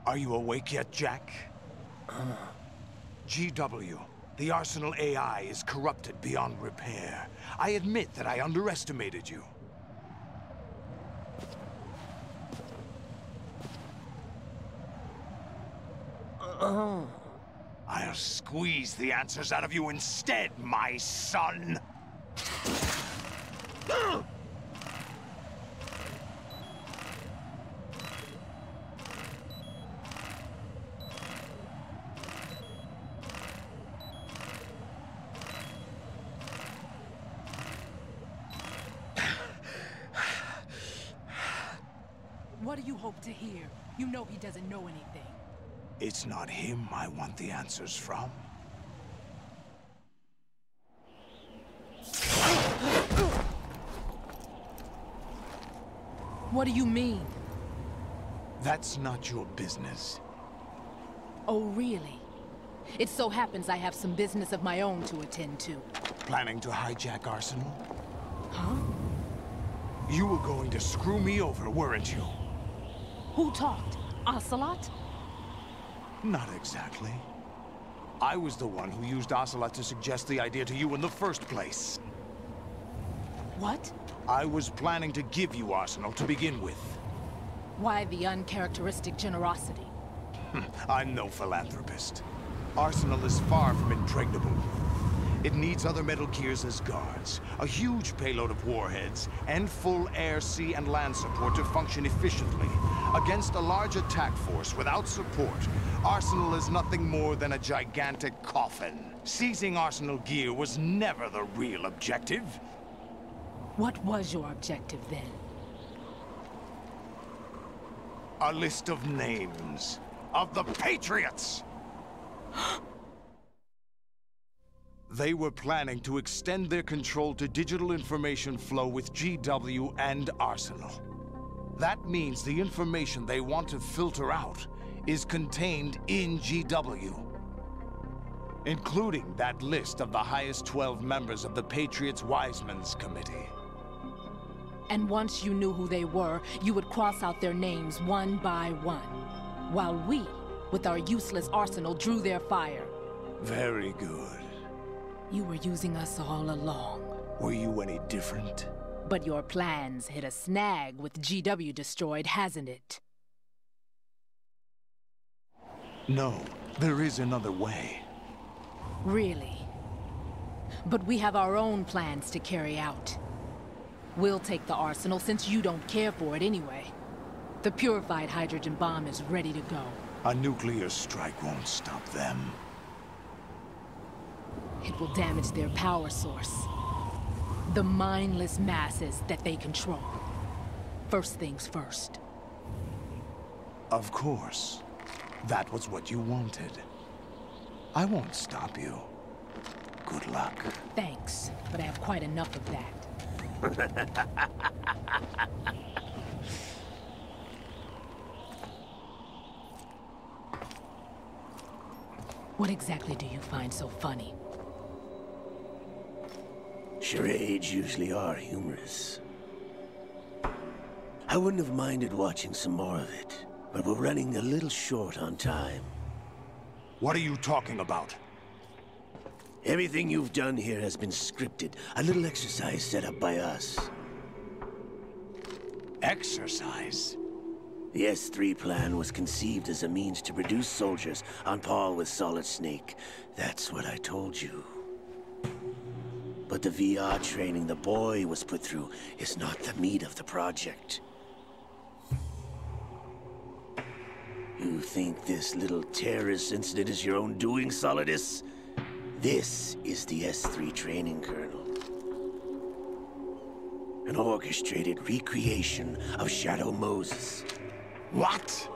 Are you awake yet, Jack? GW, the Arsenal AI is corrupted beyond repair. I admit that I underestimated you. I'll squeeze the answers out of you instead, my son! What do you hope to hear? You know he doesn't know anything. It's not him I want the answers from. What do you mean? That's not your business. Oh, really? It so happens I have some business of my own to attend to. Planning to hijack Arsenal? Huh? You were going to screw me over, weren't you? Who talked? Ocelot? Not exactly. I was the one who used Ocelot to suggest the idea to you in the first place. What? I was planning to give you Arsenal to begin with. Why the uncharacteristic generosity? I'm no philanthropist. Arsenal is far from impregnable. It needs other Metal Gears as guards, a huge payload of warheads, and full air, sea, and land support to function efficiently. Against a large attack force without support, Arsenal is nothing more than a gigantic coffin. Seizing Arsenal gear was never the real objective. What was your objective then? A list of names of the Patriots! They were planning to extend their control to digital information flow with GW and Arsenal. That means the information they want to filter out is contained in GW, including that list of the highest 12 members of the Patriots Wiseman's Committee. And once you knew who they were, you would cross out their names one by one, while we, with our useless arsenal, drew their fire. Very good. You were using us all along. Were you any different? But your plans hit a snag with GW destroyed, hasn't it? No, there is another way. Really? But we have our own plans to carry out. We'll take the arsenal since you don't care for it anyway. The purified hydrogen bomb is ready to go. A nuclear strike won't stop them. It will damage their power source. The mindless masses that they control. First things first. Of course. That was what you wanted. I won't stop you. Good luck. Thanks, but I have quite enough of that. What exactly do you find so funny? Charades usually are humorous. I wouldn't have minded watching some more of it, but we're running a little short on time. What are you talking about? Everything you've done here has been scripted, a little exercise set up by us. Exercise? The S3 plan was conceived as a means to produce soldiers on par with Solid Snake. That's what I told you. But the VR training the boy was put through is not the meat of the project. You think this little terrorist incident is your own doing, Solidus? This is the S3 training kernel. An orchestrated recreation of Shadow Moses. What?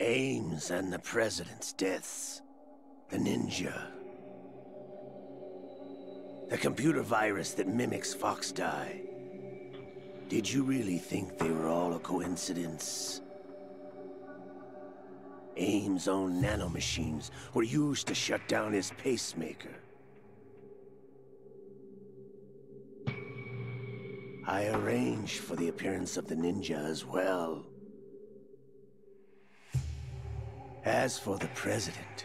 Ames and the President's deaths. The ninja. The computer virus that mimics Foxdie. Did you really think they were all a coincidence? Ames' own nanomachines were used to shut down his pacemaker. I arranged for the appearance of the ninja as well. As for the president,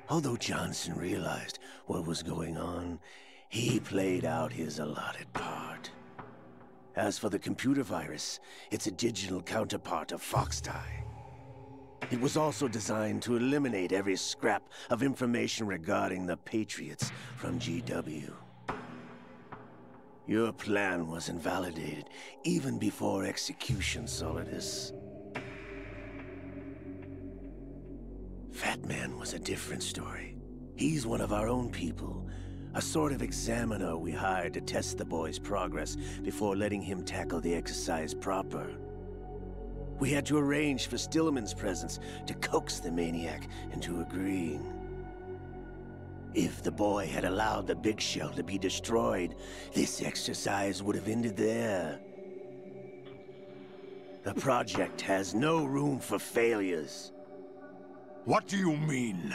although Johnson realized what was going on, he played out his allotted part. As for the computer virus, it's a digital counterpart of Foxdie. It was also designed to eliminate every scrap of information regarding the Patriots from GW. Your plan was invalidated even before execution, Solidus. Fat Man was a different story. He's one of our own people, a sort of examiner we hired to test the boy's progress before letting him tackle the exercise proper. We had to arrange for Stillman's presence to coax the maniac into agreeing. If the boy had allowed the big shell to be destroyed, this exercise would have ended there. The project has no room for failures. What do you mean?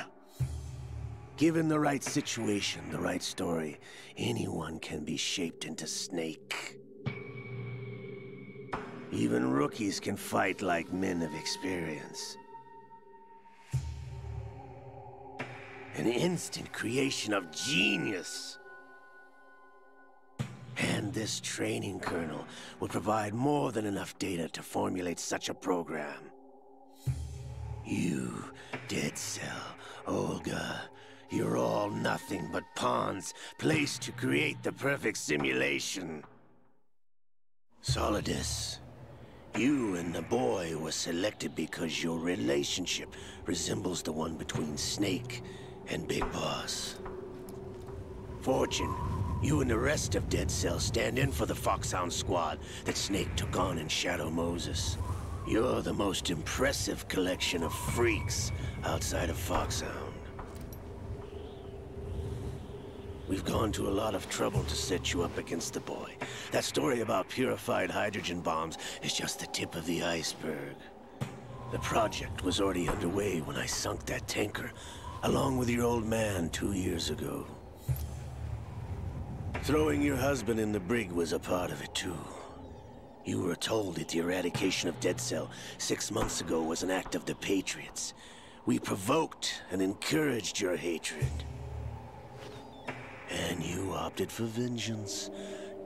Given the right situation, the right story, anyone can be shaped into Snake. Even rookies can fight like men of experience. An instant creation of genius. And this training kernel will provide more than enough data to formulate such a program. You, Dead Cell, Olga, you're all nothing but pawns placed to create the perfect simulation. Solidus, you and the boy were selected because your relationship resembles the one between Snake and Big Boss. Fortune, you and the rest of Dead Cell stand in for the Foxhound squad that Snake took on in Shadow Moses. You're the most impressive collection of freaks outside of Foxhound. We've gone to a lot of trouble to set you up against the boy. That story about purified hydrogen bombs is just the tip of the iceberg. The project was already underway when I sunk that tanker, along with your old man 2 years ago. Throwing your husband in the brig was a part of it too. You were told that the eradication of Dead Cell 6 months ago was an act of the Patriots. We provoked and encouraged your hatred. And you opted for vengeance,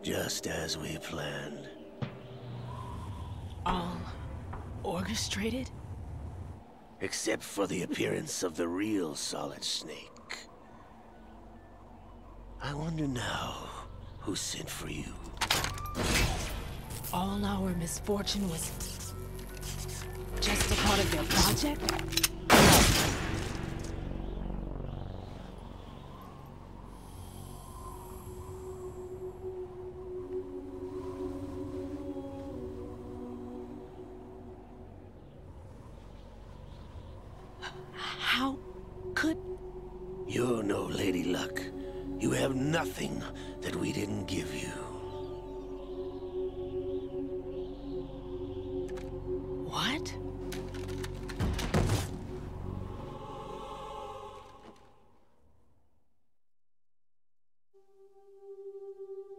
just as we planned. All orchestrated? Except for the appearance of the real Solid Snake. I wonder now who sent for you. All our misfortune was just a part of their project? How could... You're no Lady Luck. You have nothing that we didn't give you. What?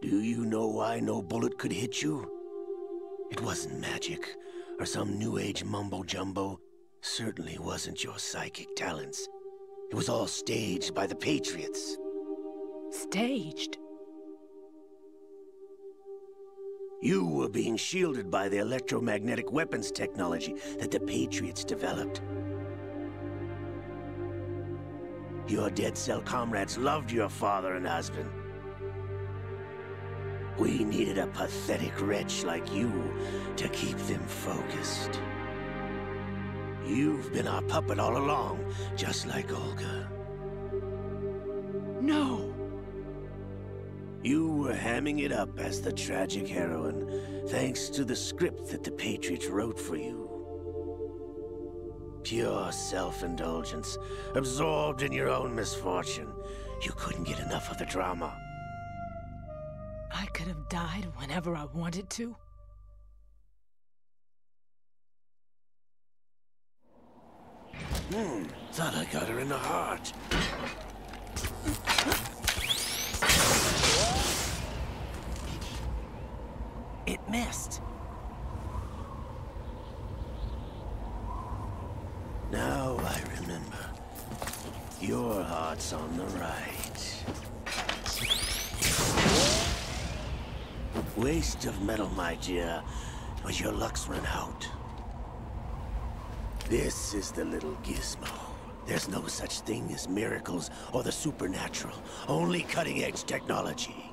Do you know why no bullet could hit you? It wasn't magic, or some new age mumbo-jumbo. Certainly wasn't your psychic talents. It was all staged by the Patriots. Staged? You were being shielded by the electromagnetic weapons technology that the Patriots developed. Your Dead Cell comrades loved your father and husband. We needed a pathetic wretch like you to keep them focused. You've been our puppet all along, just like Olga. No! You were hamming it up as the tragic heroine, thanks to the script that the Patriots wrote for you. Pure self-indulgence, absorbed in your own misfortune. You couldn't get enough of the drama. I could have died whenever I wanted to. Thought I got her in the heart. It missed. Now I remember. remember, your heart's on the right. Waste of metal, my dear, but your luck's run out. This is the little gizmo. There's no such thing as miracles or the supernatural, only cutting-edge technology.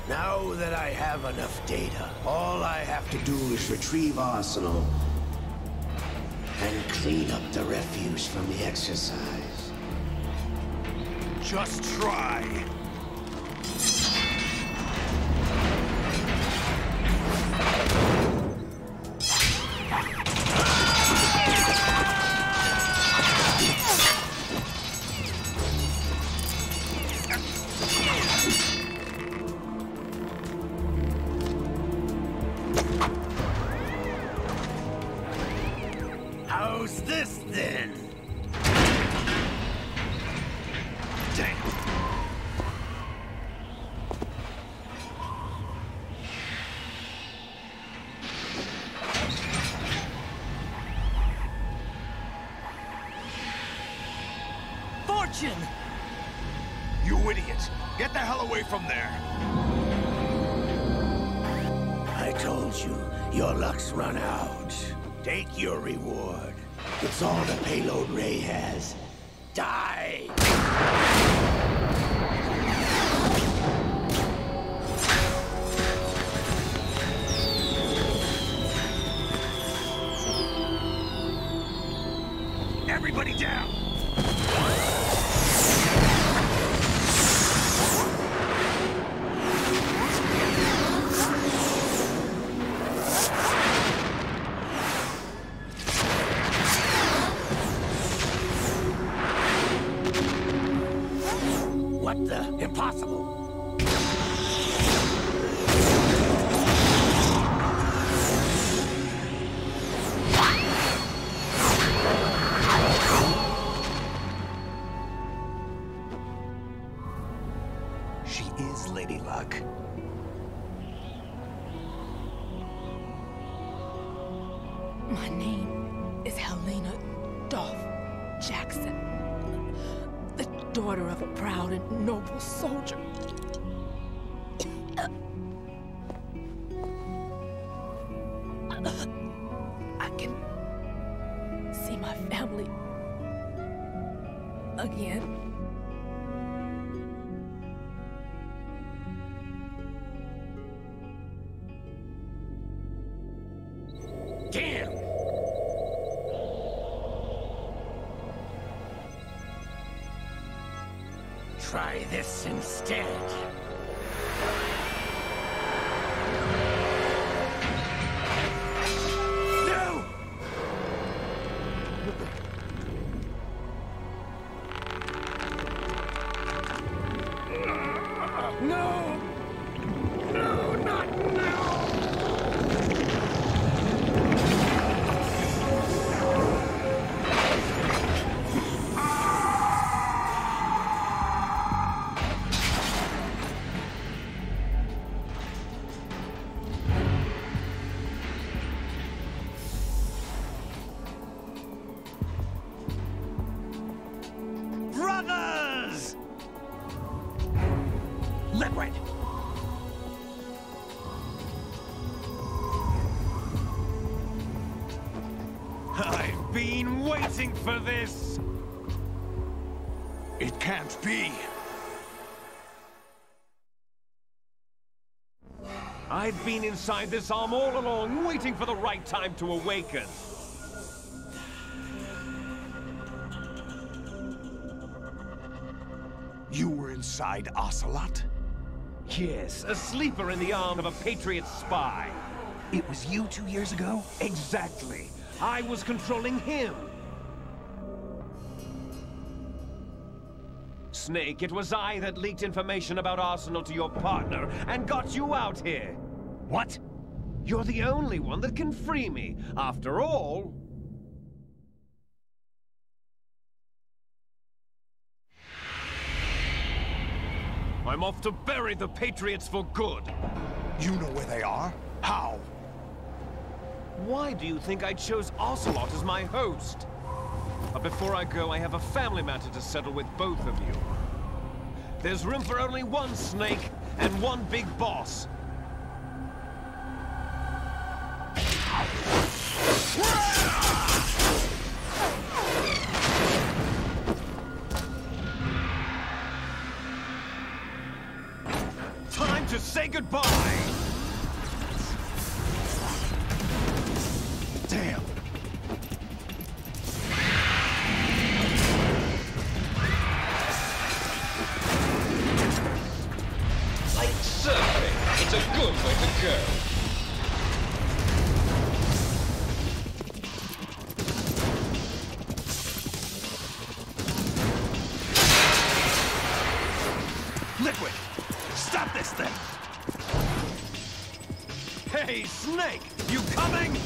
Now that I have enough data, all I have to do is retrieve Arsenal and clean up the refuse from the exercise. Just try. How's this then? Damn. Fortune! You idiot! Get the hell away from there! I told you, your luck's run out. Take your reward. It's all the payload Ray has. Die! Everybody down! What the? Impossible! She is Lady Luck. My name is Helena Dolph Jackson, the daughter of a proud and noble soldier. I can see my family again. Damn! Try this instead. No! No! No, not now! Brothers! Liquid! I've been waiting for this! It can't be! I've been inside this arm all along, waiting for the right time to awaken. You were inside Ocelot? Yes, a sleeper in the arm of a Patriot spy. It was you 2 years ago? Exactly. I was controlling him. Snake, it was I that leaked information about Arsenal to your partner and got you out here. What? You're the only one that can free me. After all... I'm off to bury the Patriots for good. You know where they are? How? Why do you think I chose Ocelot as my host? But before I go, I have a family matter to settle with both of you. There's room for only one Snake and one big boss. Time to say goodbye! Damn! Like surfing, it's a good way to go. Liquid! Stop this thing! Hey, Snake! You coming?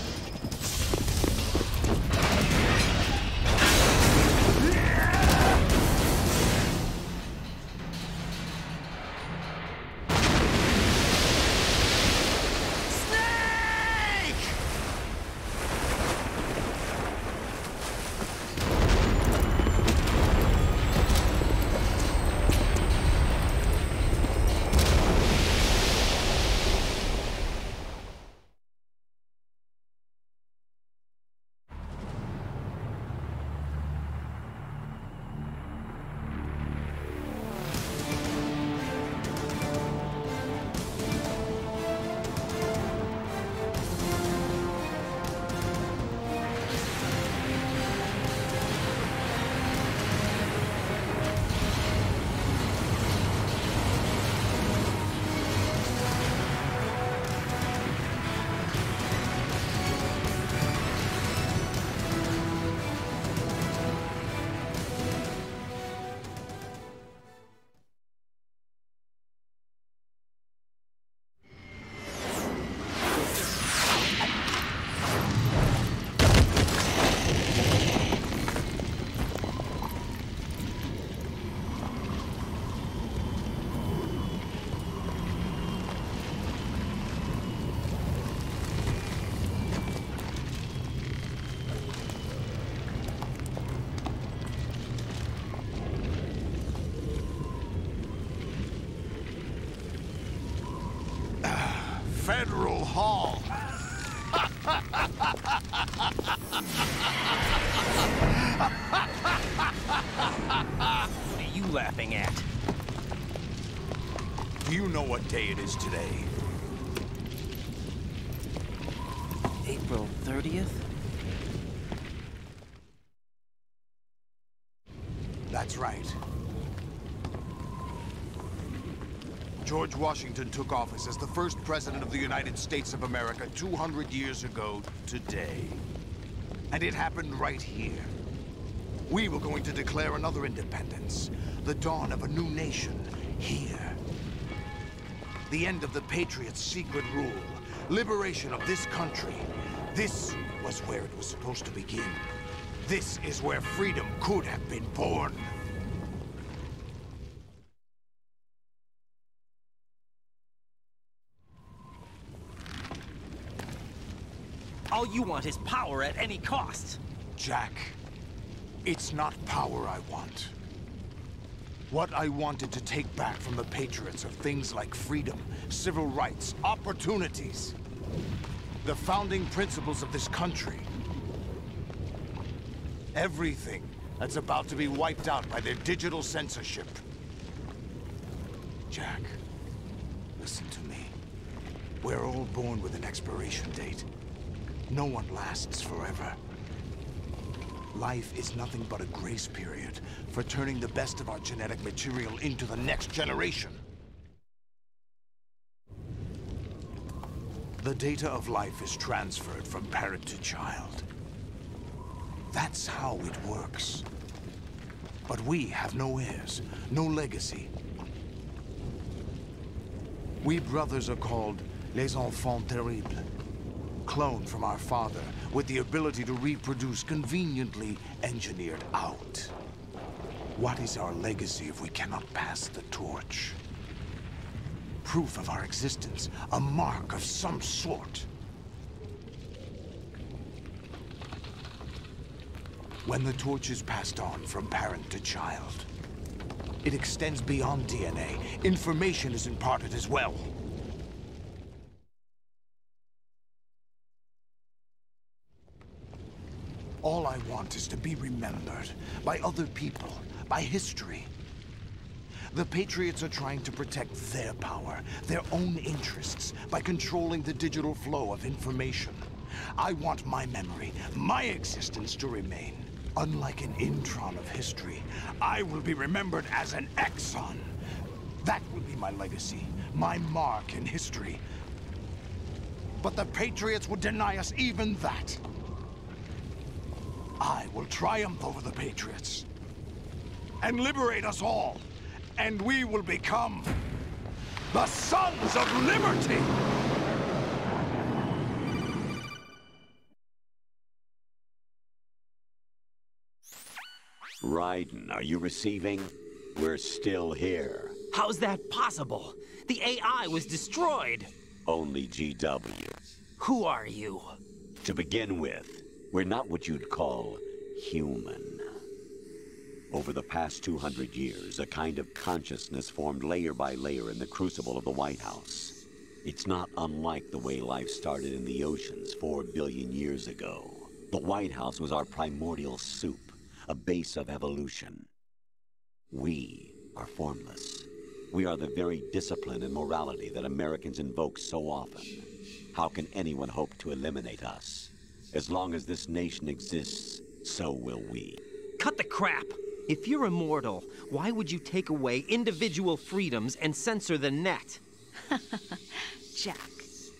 Federal Hall. What are you laughing at? Do you know what day it is today? April 30th? That's right. George Washington took office as the first president of the United States of America 200 years ago today. And it happened right here. We were going to declare another independence, the dawn of a new nation, here. The end of the Patriots' secret rule, liberation of this country. This was where it was supposed to begin. This is where freedom could have been born. All you want is power at any cost. Jack, it's not power I want. What I wanted to take back from the Patriots are things like freedom, civil rights, opportunities. The founding principles of this country. Everything that's about to be wiped out by their digital censorship. Jack, listen to me. We're all born with an expiration date. No one lasts forever. Life is nothing but a grace period for turning the best of our genetic material into the next generation. The data of life is transferred from parent to child. That's how it works. But we have no heirs, no legacy. We brothers are called les enfants terribles, cloned from our father with the ability to reproduce conveniently engineered out. What is our legacy if we cannot pass the torch? Proof of our existence, a mark of some sort. When the torch is passed on from parent to child, it extends beyond DNA. Information is imparted as well. All I want is to be remembered by other people, by history. The Patriots are trying to protect their power, their own interests, by controlling the digital flow of information. I want my memory, my existence to remain. Unlike an intron of history, I will be remembered as an exon. That will be my legacy, my mark in history. But the Patriots would deny us even that. I will triumph over the Patriots and liberate us all, and we will become the Sons of Liberty! Raiden, are you receiving? We're still here. How's that possible? The AI was destroyed. Only GW. Who are you? To begin with, we're not what you'd call human. Over the past 200 years, a kind of consciousness formed layer by layer in the crucible of the White House. It's not unlike the way life started in the oceans 4 billion years ago. The White House was our primordial soup, a base of evolution. We are formless. We are the very discipline and morality that Americans invoke so often. How can anyone hope to eliminate us? As long as this nation exists, so will we. Cut the crap! If you're immortal, why would you take away individual freedoms and censor the net? Jack,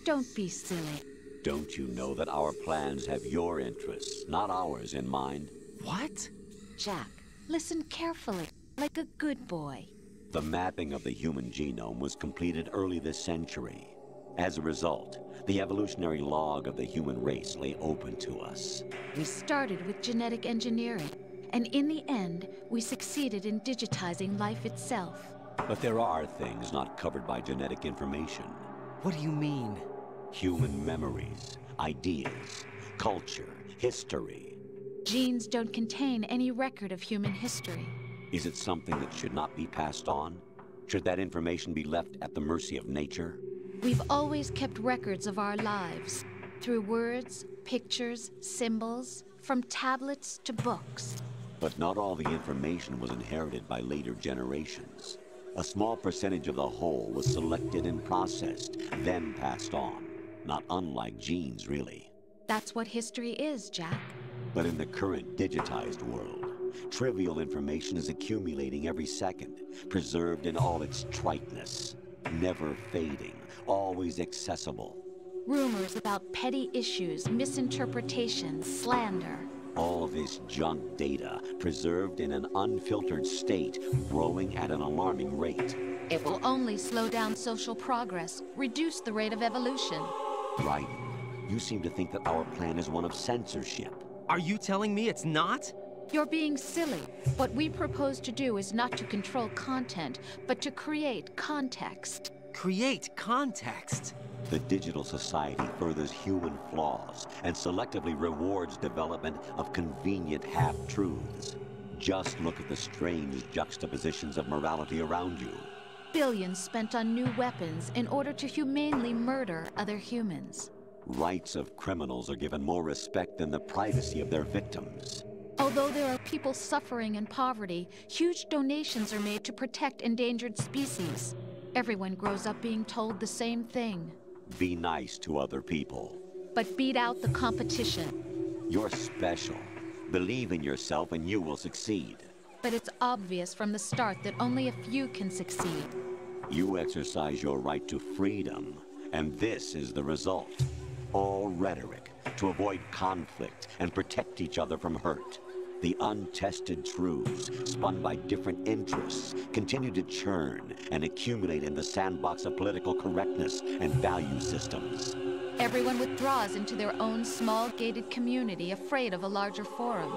don't be silly. Don't you know that our plans have your interests, not ours, in mind? What? Jack, listen carefully, like a good boy. The mapping of the human genome was completed early this century. As a result, the evolutionary log of the human race lay open to us. We started with genetic engineering, and in the end, we succeeded in digitizing life itself. But there are things not covered by genetic information. What do you mean? Human memories, ideas, culture, history. Genes don't contain any record of human history. Is it something that should not be passed on? Should that information be left at the mercy of nature? We've always kept records of our lives, through words, pictures, symbols, from tablets to books. But not all the information was inherited by later generations. A small percentage of the whole was selected and processed, then passed on. Not unlike genes, really. That's what history is, Jack. But in the current digitized world, trivial information is accumulating every second, preserved in all its triteness, never fading, always accessible. Rumors about petty issues, misinterpretations, slander. All this junk data, preserved in an unfiltered state, growing at an alarming rate. It will only slow down social progress, reduce the rate of evolution. Right. You seem to think that our plan is one of censorship. Are you telling me it's not? You're being silly. What we propose to do is not to control content, but to create context. Create context? The digital society furthers human flaws and selectively rewards development of convenient half-truths. Just look at the strange juxtapositions of morality around you. Billions spent on new weapons in order to humanely murder other humans. Rights of criminals are given more respect than the privacy of their victims. Although there are people suffering in poverty, huge donations are made to protect endangered species. Everyone grows up being told the same thing. Be nice to other people. But beat out the competition. You're special. Believe in yourself and you will succeed. But it's obvious from the start that only a few can succeed. You exercise your right to freedom, and this is the result. All rhetoric to avoid conflict and protect each other from hurt. The untested truths, spun by different interests, continue to churn and accumulate in the sandbox of political correctness and value systems. Everyone withdraws into their own small gated community, afraid of a larger forum.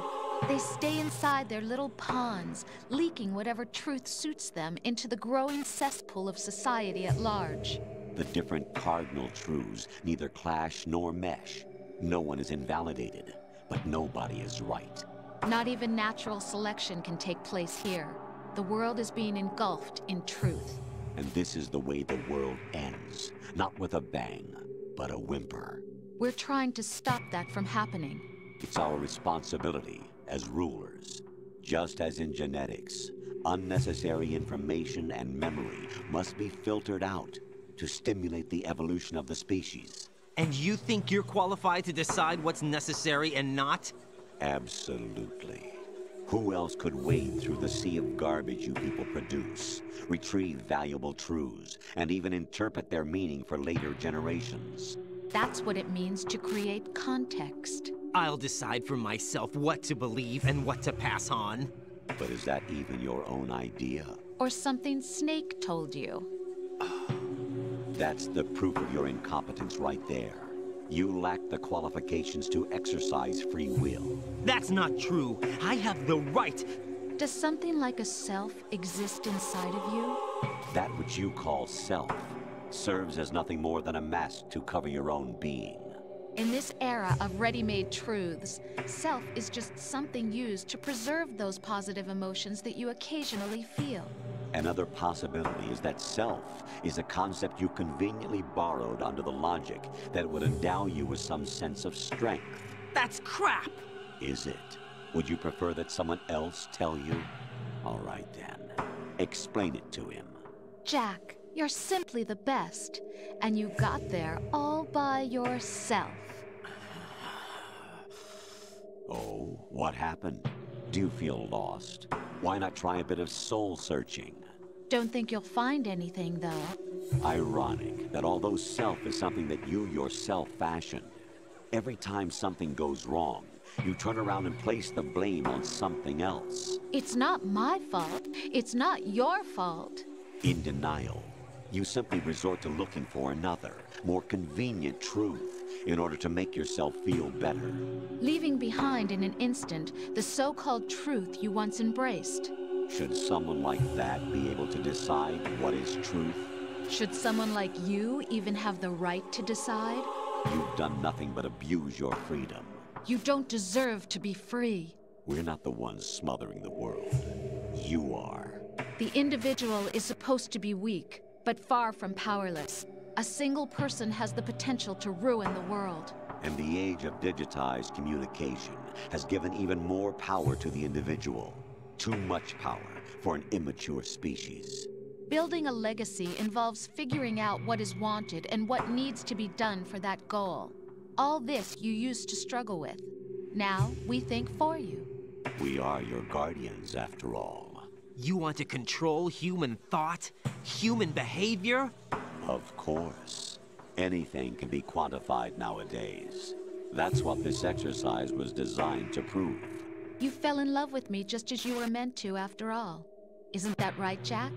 They stay inside their little ponds, leaking whatever truth suits them into the growing cesspool of society at large. The different cardinal truths neither clash nor mesh. No one is invalidated, but nobody is right. Not even natural selection can take place here. The world is being engulfed in truth. And this is the way the world ends. Not with a bang, but a whimper. We're trying to stop that from happening. It's our responsibility as rulers. Just as in genetics, unnecessary information and memory must be filtered out to stimulate the evolution of the species. And you think you're qualified to decide what's necessary and not? Absolutely. Who else could wade through the sea of garbage you people produce, retrieve valuable truths, and even interpret their meaning for later generations? That's what it means to create context. I'll decide for myself what to believe and what to pass on. But is that even your own idea? Or something Snake told you? That's the proof of your incompetence right there. You lack the qualifications to exercise free will. That's not true. I have the right. Does something like a self exist inside of you? That which you call self serves as nothing more than a mask to cover your own being. In this era of ready-made truths, self is just something used to preserve those positive emotions that you occasionally feel. Another possibility is that self is a concept you conveniently borrowed under the logic that would endow you with some sense of strength. That's crap! Is it? Would you prefer that someone else tell you? All right then. Explain it to him. Jack, you're simply the best, and you got there all by yourself. Oh, what happened? Do you feel lost? Why not try a bit of soul-searching? Don't think you'll find anything, though. Ironic that although self is something that you yourself fashioned, every time something goes wrong, you turn around and place the blame on something else. It's not my fault. It's not your fault. In denial, you simply resort to looking for another, more convenient truth in order to make yourself feel better. Leaving behind in an instant the so-called truth you once embraced. Should someone like that be able to decide what is truth? Should someone like you even have the right to decide? You've done nothing but abuse your freedom. You don't deserve to be free. We're not the ones smothering the world. You are. The individual is supposed to be weak, but far from powerless. A single person has the potential to ruin the world. And the age of digitized communication has given even more power to the individual. Too much power for an immature species. Building a legacy involves figuring out what is wanted and what needs to be done for that goal. All this you used to struggle with. Now we think for you. We are your guardians, after all. You want to control human thought? Human behavior? Of course. Anything can be quantified nowadays. That's what this exercise was designed to prove. You fell in love with me just as you were meant to, after all. Isn't that right, Jack?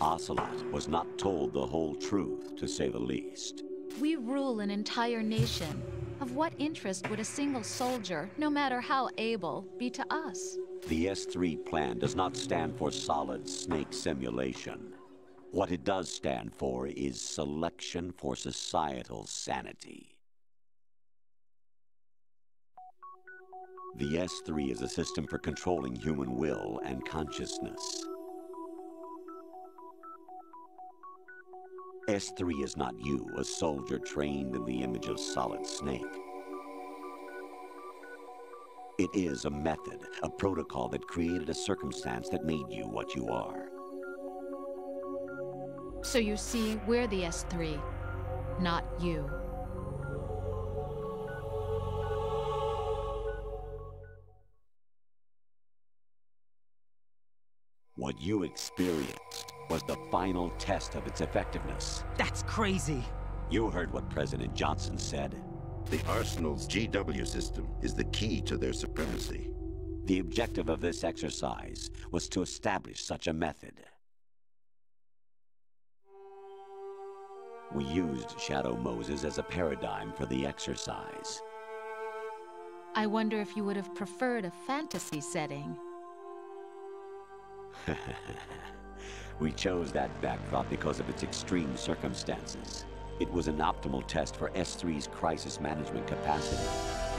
Ocelot was not told the whole truth, to say the least. We rule an entire nation. Of what interest would a single soldier, no matter how able, be to us? The S3 plan does not stand for solid snake simulation. What it does stand for is selection for societal sanity. The S3 is a system for controlling human will and consciousness. S3 is not you, a soldier trained in the image of Solid Snake. It is a method, a protocol that created a circumstance that made you what you are. So you see, we're the S3. not you. What you experienced was the final test of its effectiveness. That's crazy. You heard what President Johnson said. The Arsenal's GW system is the key to their supremacy. The objective of this exercise was to establish such a method. We used Shadow Moses as a paradigm for the exercise. I wonder if you would have preferred a fantasy setting. We chose that backdrop because of its extreme circumstances. It was an optimal test for S3's crisis management capacity.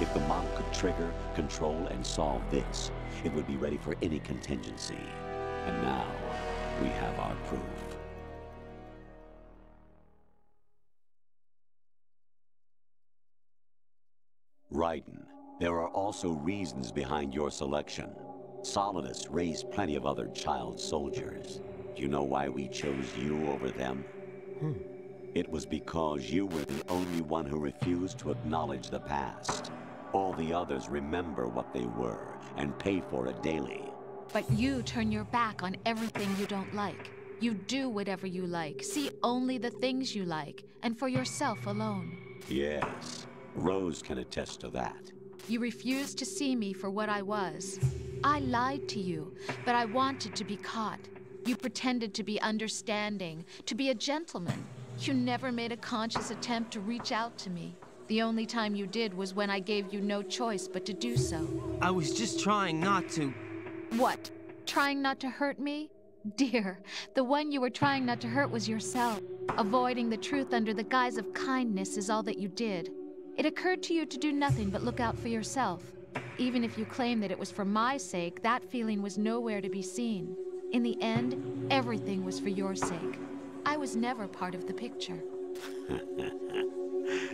If the model could trigger, control, and solve this, it would be ready for any contingency. And now, we have our proof. Raiden, there are also reasons behind your selection. Solidus raised plenty of other child soldiers. Do you know why we chose you over them? It was because you were the only one who refused to acknowledge the past. All the others remember what they were and pay for it daily. But you turn your back on everything you don't like. You do whatever you like, see only the things you like, and for yourself alone. Yes, Rose can attest to that. You refused to see me for what I was. I lied to you, but I wanted to be caught. You pretended to be understanding, to be a gentleman. You never made a conscious attempt to reach out to me. The only time you did was when I gave you no choice but to do so. I was just trying not to. What? Trying not to hurt me? Dear, the one you were trying not to hurt was yourself. Avoiding the truth under the guise of kindness is all that you did. It occurred to you to do nothing but look out for yourself. Even if you claim that it was for my sake, that feeling was nowhere to be seen. In the end, everything was for your sake. I was never part of the picture.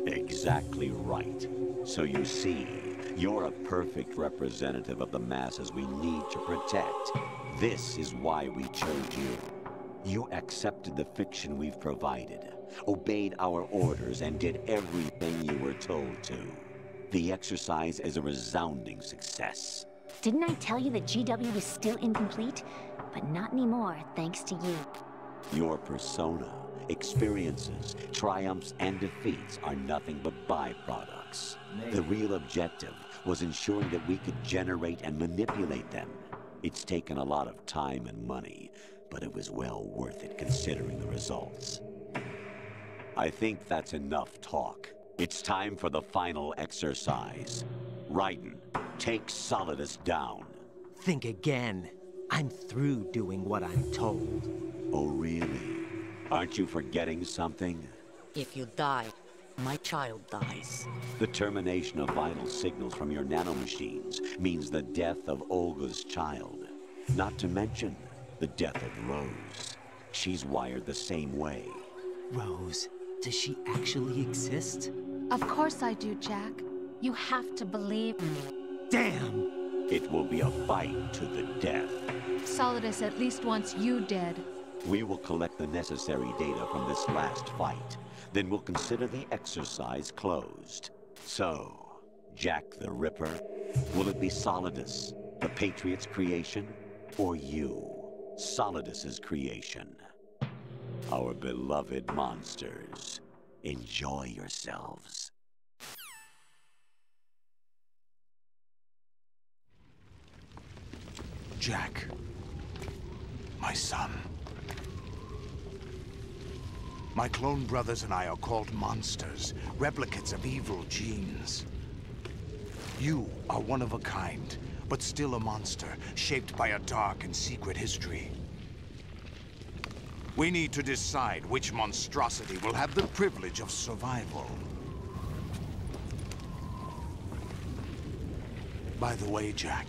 Exactly right. So you see, you're a perfect representative of the masses we need to protect. This is why we chose you. You accepted the fiction we've provided, obeyed our orders, and did everything you were told to. The exercise is a resounding success. Didn't I tell you that GW was still incomplete? But not anymore, thanks to you. Your persona, experiences, triumphs, and defeats are nothing but byproducts. The real objective was ensuring that we could generate and manipulate them. It's taken a lot of time and money, but it was well worth it considering the results. I think that's enough talk. It's time for the final exercise. Raiden, take Solidus down. Think again. I'm through doing what I'm told. Oh, really? Aren't you forgetting something? If you die, my child dies. The termination of vital signals from your nanomachines means the death of Olga's child. Not to mention the death of Rose. She's wired the same way. Rose, does she actually exist? Of course I do, Jack. You have to believe me. Damn! It will be a fight to the death. Solidus at least wants you dead. We will collect the necessary data from this last fight. Then we'll consider the exercise closed. So, Jack the Ripper, will it be Solidus, the Patriot's creation, or you, Solidus's creation? Our beloved monsters, enjoy yourselves. Jack, my son. My clone brothers and I are called monsters, replicates of evil genes. You are one of a kind, but still a monster, shaped by a dark and secret history. We need to decide which monstrosity will have the privilege of survival. By the way, Jack,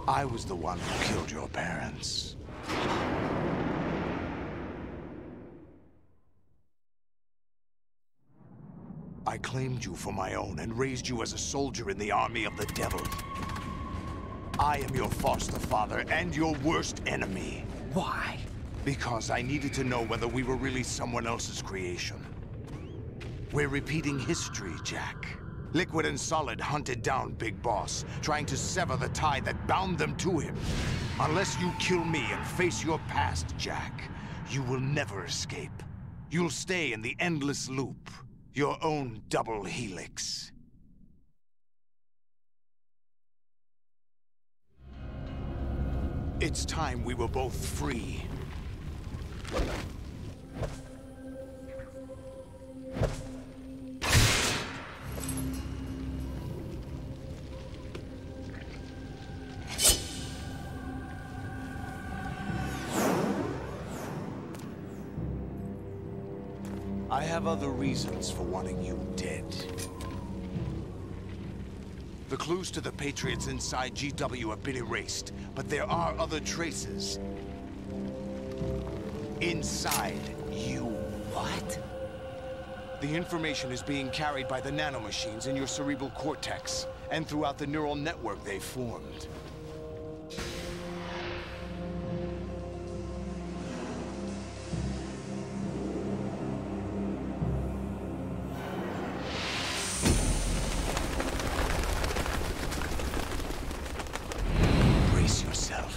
I was the one who killed your parents. I claimed you for my own and raised you as a soldier in the army of the devil. I am your foster father and your worst enemy. Why? Because I needed to know whether we were really someone else's creation. We're repeating history, Jack. Liquid and Solid hunted down Big Boss, trying to sever the tie that bound them to him. Unless you kill me and face your past, Jack, you will never escape. You'll stay in the endless loop, your own double helix. It's time we were both free. I have other reasons for wanting you dead. The clues to the Patriots inside GW have been erased, but there are other traces. Inside you. What? The information is being carried by the nanomachines in your cerebral cortex, and throughout the neural network they formed. Brace yourself.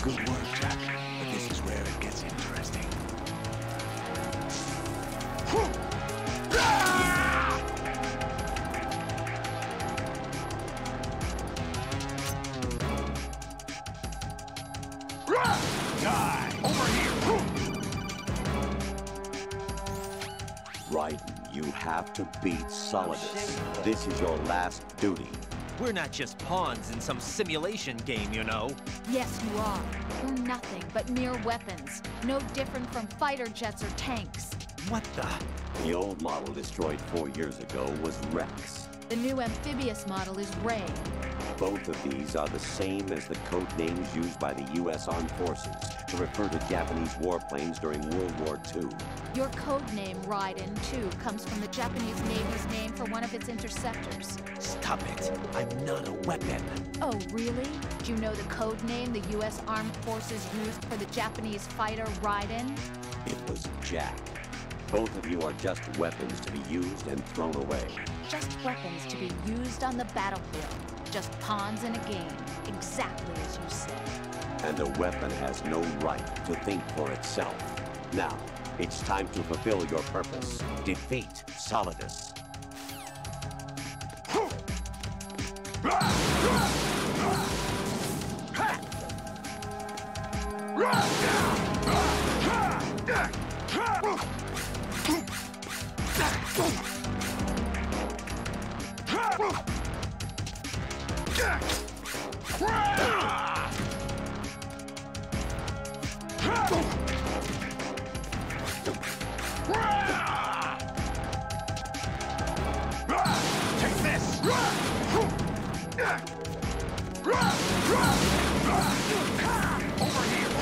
Good work, Jack. But this is where it gets interesting. Die! Over here! Right, you have to beat Solidus. This is your last duty. We're not just pawns in some simulation game, you know. Yes, you are. You're nothing but mere weapons. No different from fighter jets or tanks. What the? The old model destroyed 4 years ago was Rex. The new amphibious model is Ray. Both of these are the same as the code names used by the U.S. Armed Forces to refer to Japanese warplanes during World War II. Your code name, Raiden, too, comes from the Japanese Navy's name for one of its interceptors. Stop it. I'm not a weapon. Oh, really? Do you know the code name the U.S. Armed Forces used for the Japanese fighter Raiden? It was Jack. Both of you are just weapons to be used and thrown away. Just weapons to be used on the battlefield. Just pawns in a game. Exactly as you said. And a weapon has no right to think for itself. Now, it's time to fulfill your purpose. Defeat Solidus. Take this! Over here!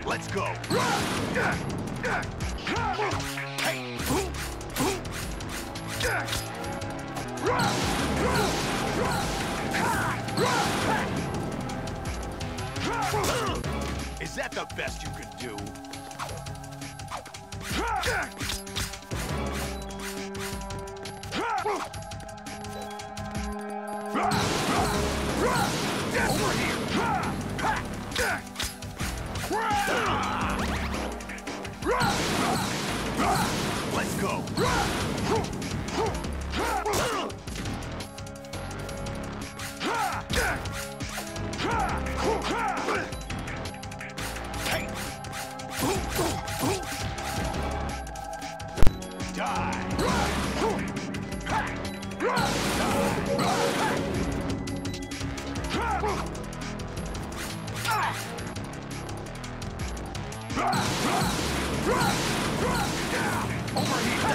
Let's go! Hey! Is that the best you could do? Over here! Let's go! Hey! Over here!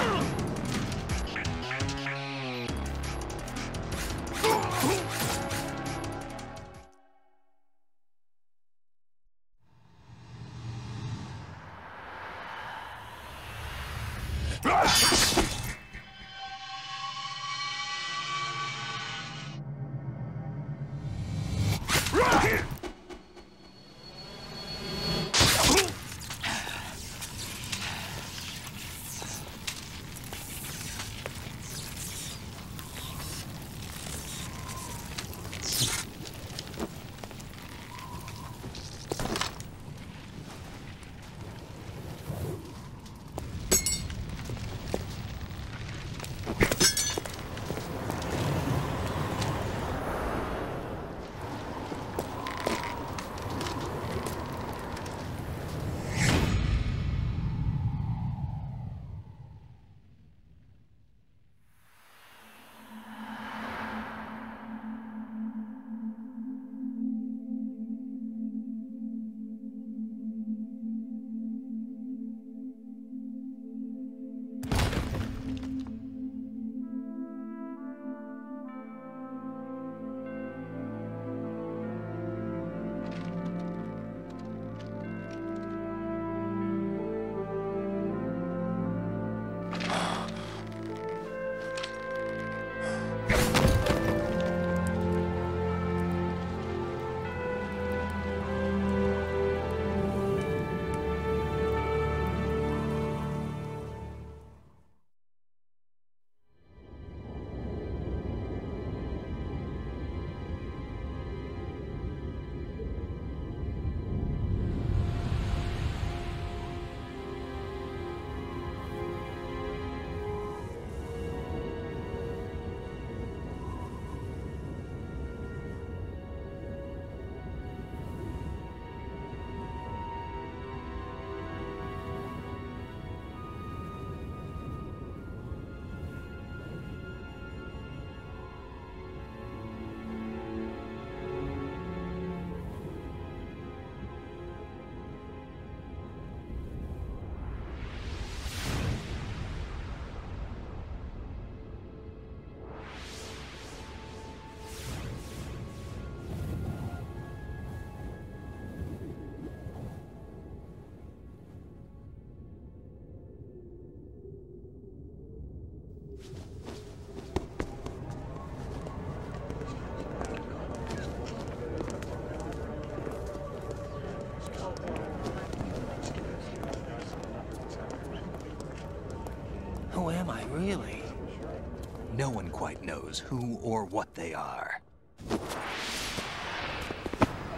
No one quite knows who or what they are.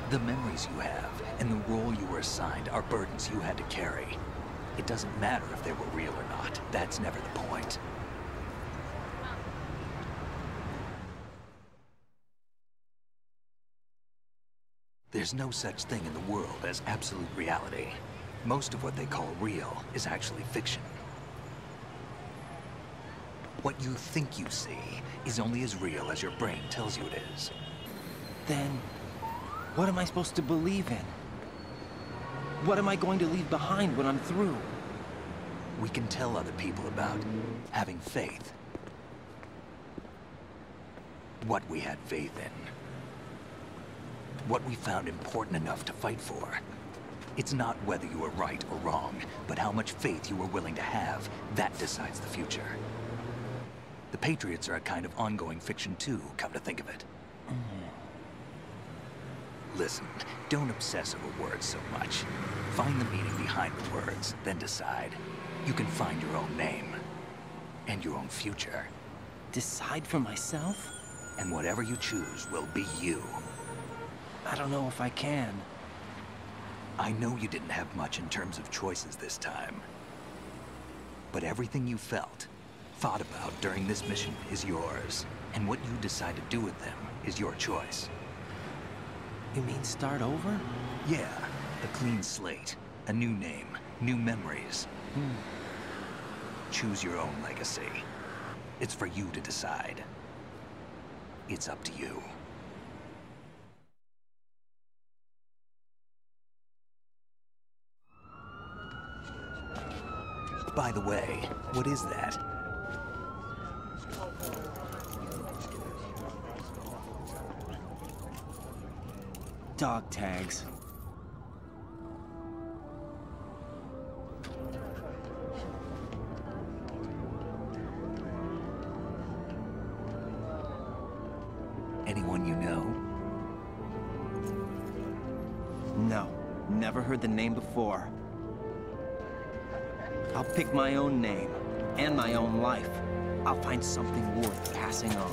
The memories you have and the role you were assigned are burdens you had to carry. It doesn't matter if they were real or not. That's never the point. There's no such thing in the world as absolute reality. Most of what they call real is actually fiction. What you think you see is only as real as your brain tells you it is. Then, what am I supposed to believe in? What am I going to leave behind when I'm through? We can tell other people about having faith. What we had faith in. What we found important enough to fight for. It's not whether you were right or wrong, but how much faith you were willing to have. That decides the future. The Patriots are a kind of ongoing fiction too, come to think of it. Listen, don't obsess over words so much. Find the meaning behind the words, then decide. You can find your own name. And your own future. Decide for myself? And whatever you choose will be you. I don't know if I can. I know you didn't have much in terms of choices this time. But everything you felt, thought about during this mission is yours. And what you decide to do with them is your choice. You mean start over? Yeah, a clean slate, a new name, new memories. Choose your own legacy. It's for you to decide. It's up to you. By the way, what is that? Dog tags. Anyone you know? No, never heard the name before. I'll pick my own name, and my own life. I'll find something worth passing on.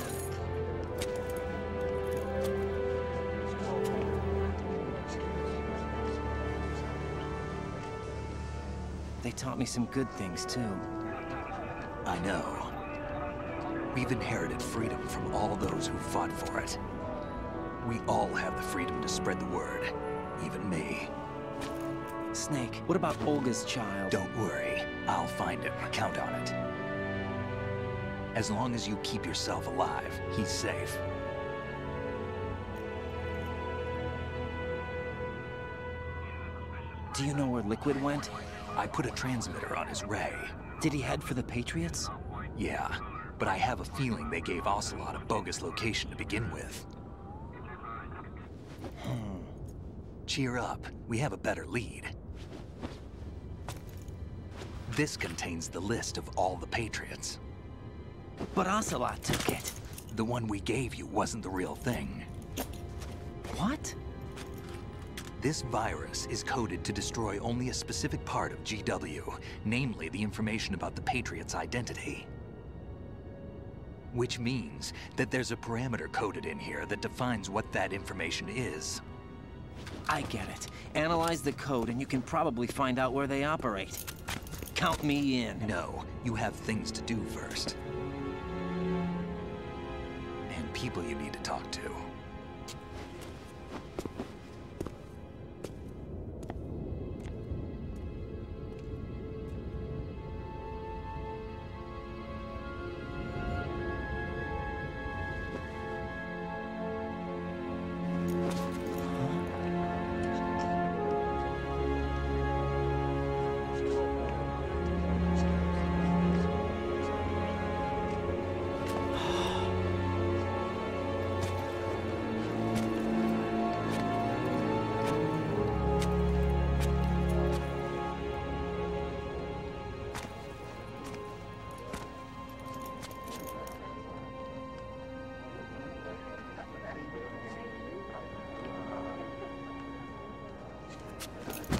They taught me some good things, too. I know. We've inherited freedom from all those who fought for it. We all have the freedom to spread the word, even me. Snake, what about Olga's child? Don't worry. I'll find him. Count on it. As long as you keep yourself alive, he's safe. Do you know where Liquid went? I put a transmitter on his ray. Did he head for the Patriots? Yeah, but I have a feeling they gave Ocelot a bogus location to begin with. Cheer up. We have a better lead. This contains the list of all the Patriots. But Ocelot took it. The one we gave you wasn't the real thing. What? This virus is coded to destroy only a specific part of GW, namely the information about the Patriots' identity. Which means that there's a parameter coded in here that defines what that information is. I get it. Analyze the code and you can probably find out where they operate. Count me in. No, you have things to do first. And people you need to talk to.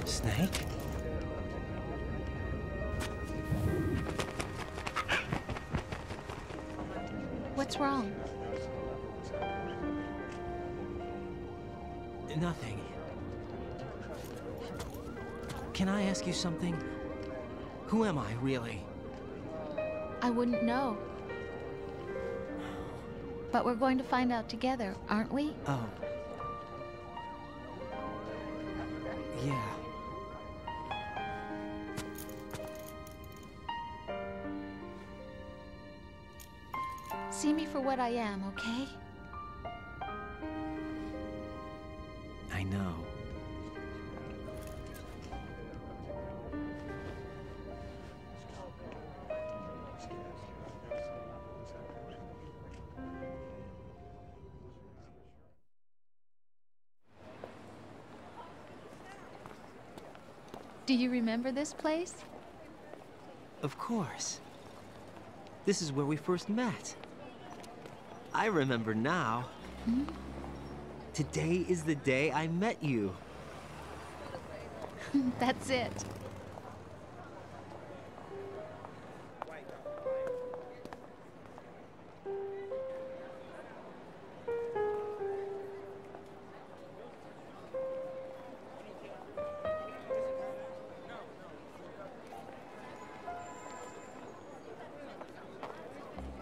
Snake? What's wrong? Nothing. Can I ask you something? Who am I, really? I wouldn't know. But we're going to find out together, aren't we? Oh. Yeah. See me for what I am, okay? I know. Do you remember this place? Of course. This is where we first met. I remember now. Hmm? Today is the day I met you. That's it.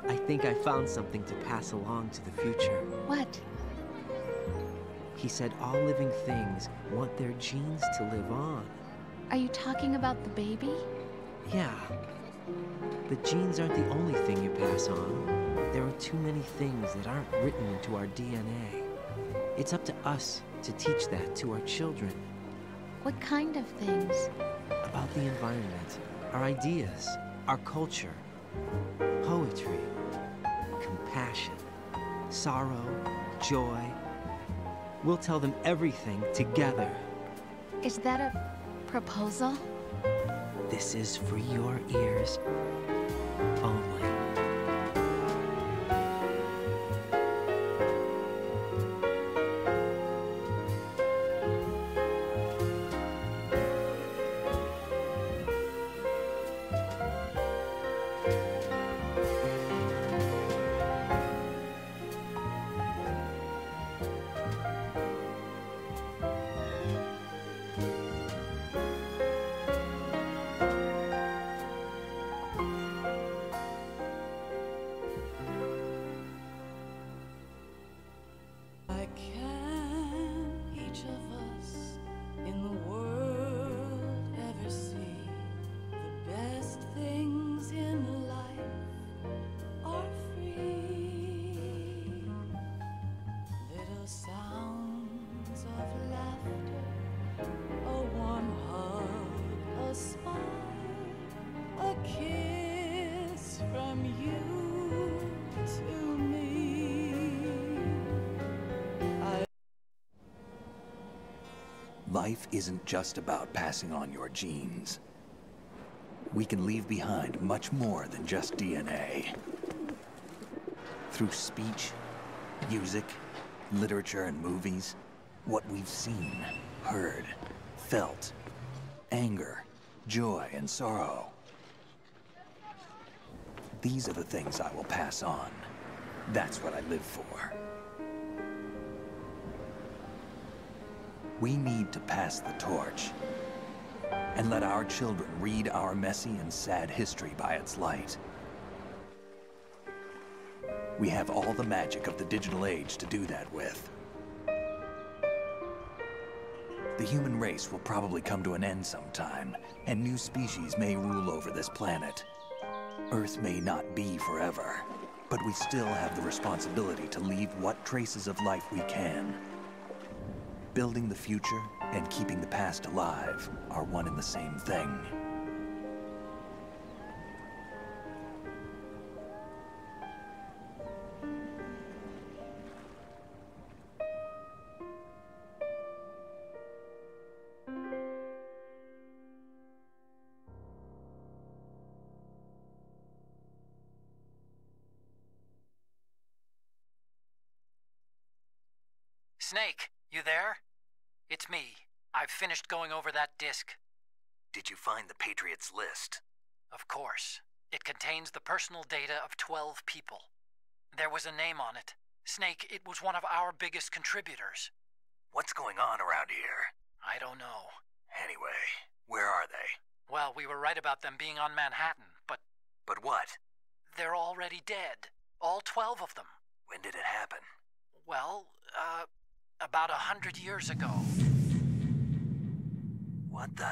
I think I found something to pass along to the future. What? He said all living things want their genes to live on. Are you talking about the baby? Yeah. But genes aren't the only thing you pass on. There are too many things that aren't written into our DNA. It's up to us to teach that to our children. What kind of things? About the environment, our ideas, our culture, poetry, compassion, sorrow, joy. We'll tell them everything together. Is that a proposal? This is for your ears only. Life isn't just about passing on your genes. We can leave behind much more than just DNA. Through speech, music, literature, and movies, what we've seen, heard, felt, anger, joy, and sorrow. These are the things I will pass on. That's what I live for. We need to pass the torch and let our children read our messy and sad history by its light. We have all the magic of the digital age to do that with. The human race will probably come to an end sometime, and new species may rule over this planet. Earth may not be forever, but we still have the responsibility to leave what traces of life we can. Building the future and keeping the past alive are one and the same thing. Snake, you there? It's me. I've finished going over that disc. Did you find the Patriots list? Of course. It contains the personal data of 12 people. There was a name on it. Snake, it was one of our biggest contributors. What's going on around here? I don't know. Anyway, where are they? Well, we were right about them being on Manhattan, but... But what? They're already dead. All 12 of them. When did it happen? Well, about 100 years ago. What the